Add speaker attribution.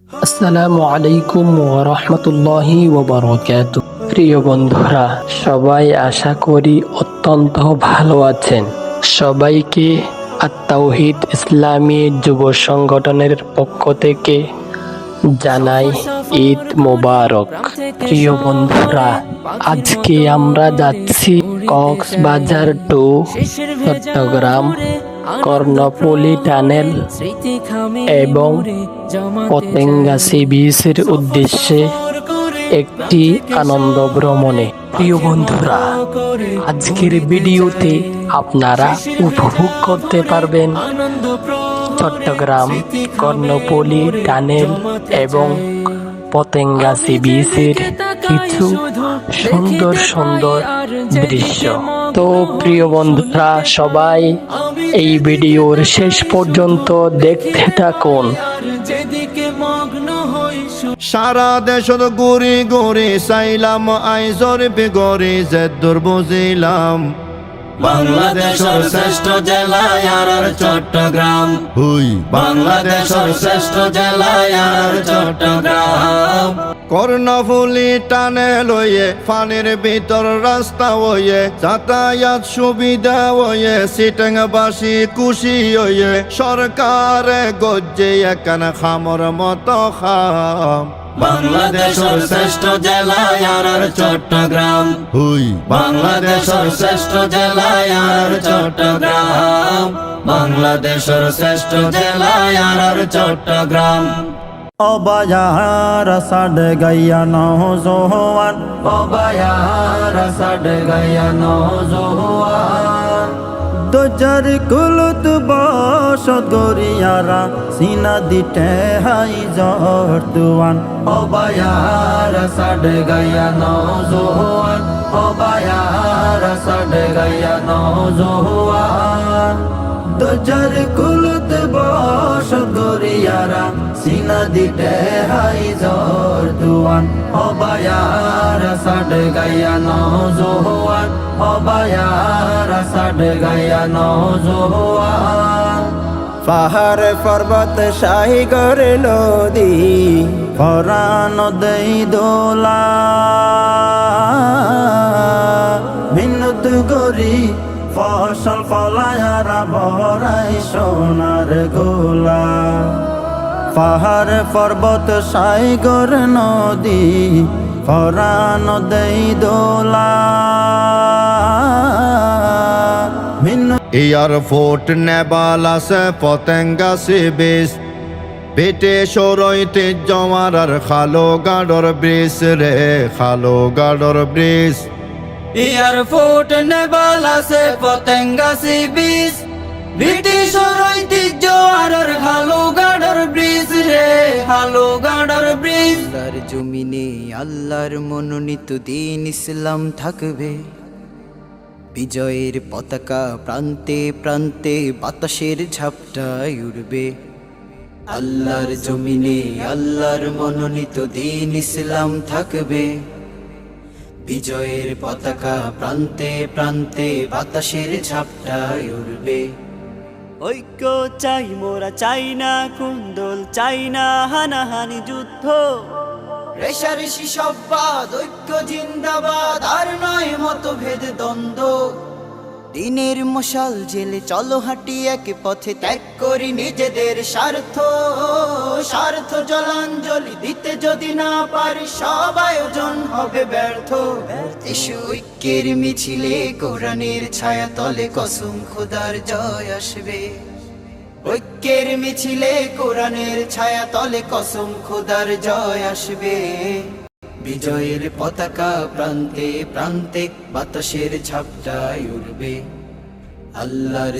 Speaker 1: আসসালামু আলাইকুম ওয়া রাহমাতুল্লাহি ওয়া বারাকাতুহু। প্রিয় বন্ধুরা, সবাই আশা করি অত্যন্ত ভালো আছেন। সবাইকে আত-তাওহীদ ইসলামী যুব সংগঠনের পক্ষ থেকে জানাই ঈদ মোবারক। প্রিয় বন্ধুরা, আজকে আমরা যাচ্ছি কক্সবাজার টু চট্টগ্রাম কর্ণফুলী টানেল এবং পতেঙ্গা সি বিচের উদ্দেশ্যে একটি আনন্দ ভ্রমণে। প্রিয় বন্ধুরা, আজকের ভিডিওতে আপনারা উপভোগ করতে পারবেন চট্টগ্রাম কর্ণফুলী টানেল এবং পতেঙ্গা সি বিচের কিছু সুন্দর সুন্দর দৃশ্য। তো প্রিয় বন্ধুরা, সবাই এই ভিডিওর শেষ পর্যন্ত দেখতে থাকুন।
Speaker 2: সারা দেশত ঘুরি ঘুরি চাইলাম আইজর বেগরে যে দূর বুঝিলাম
Speaker 3: বাংলাদেশের শ্রেষ্ঠ জেলা আর চট্টগ্রাম। বাংলাদেশের শ্রেষ্ঠ জেলা আর চট্টগ্রাম।
Speaker 2: কর্ণফুলী টানে লয়ে পানির ভিতর রাস্তা হয়ে যাতায়াত সুবিধা হয়ে সিটাংবাসী খুশি হয়ে সরকারে গজ্জে একান খামর মতো খাম।
Speaker 3: বাংলাদেশের শ্রেষ্ঠ জেলা আর চট্টগ্রাম। বাংলাদেশের শ্রেষ্ঠ জেলা আর চট্টগ্রাম। বাংলাদেশের শ্রেষ্ঠ জেলা আর চট্টগ্রাম।
Speaker 4: অবায়ার সাড গাইয়া নজোয়ান,
Speaker 3: অবায়ার সাড গায়া নজওয়ান।
Speaker 4: দোজার কুলত বসত গরিয়ারা সিনা দিতে হাই জর দুয়ান।
Speaker 3: অবায়ার সাড গায়া নজওয়ান, অবায়ার সাড গায়া নজওয়ান।
Speaker 4: দোজার কুলত বসত গরিয়ারা সিনা দিতে হাই জর দুয়ান।
Speaker 3: অবায়ার সাড গায়া নজওয়ান, অবায়ার সাড গায়া নজওয়ান।
Speaker 4: পাহাড় পর্বত শাহী গরে নদী পরাণ দেই দোলা ভিন্নত গরি ফসল ফলায়ারা বরাই সোনার গোলা। পাহাড় পর্বত শাহী গরে নদী পরাণ দেই দোলা
Speaker 2: এয়ারপোর্ট নেবাল আছে পতেঙ্গা সি বিচ পেটে সরইতে জমার আর খালো গাডর ব্রিজ রে খালো গাডর ব্রিজ।
Speaker 3: এয়ারপোর্ট নেবাল আছে পতেঙ্গা সি বিচ ব্রিটিশর ঐতিহ্য আর হালো গাডর ব্রিজ রে হালো গাডর ব্রিজ।
Speaker 5: আল্লাহর জমিনে আল্লাহর মনোনীত দিন ইসলাম থাকবে। বিজয়ের পতাকা প্রান্তে প্রান্তে বাতাসের ঝাপটায় উড়বে। আল্লাহর জমিনে আল্লাহর মনোনীত দিন ইসলাম থাকবে। বিজয়ের পতাকা প্রান্তে প্রান্তে বাতাসের ঝাপটায় উড়বে। ঐক্য চাই মোরা, চাই না কুন্দল, চাই না হানাহানি যুদ্ধ।
Speaker 3: রেশারেশি সব্বাদ, ঐক্য জিন্দাবাদ, আর নয় মতভেদ দ্বন্দ্ব।
Speaker 5: দিনের মশাল জেলে চলো হাঁটি এক পথে,
Speaker 3: ত্যাগ করি নিজেদের স্বার্থ, স্বার্থ জলাঞ্জলি দিতে যদি না পারি সব আয়োজন হবে ব্যর্থ।
Speaker 5: এসো ঐক্যের মিছিলে কোরআনের ছায়া তলে কসম খোদার জয় আসবে।
Speaker 3: ঐক্যের মিছিলে কোরআনের ছায়া তলে কসম খোদার জয় আসবে।
Speaker 5: বিজয়ের পতাকা প্রান্তে প্রান্তে বাতাসের ঝাপটায় উড়বে। আল্লাহর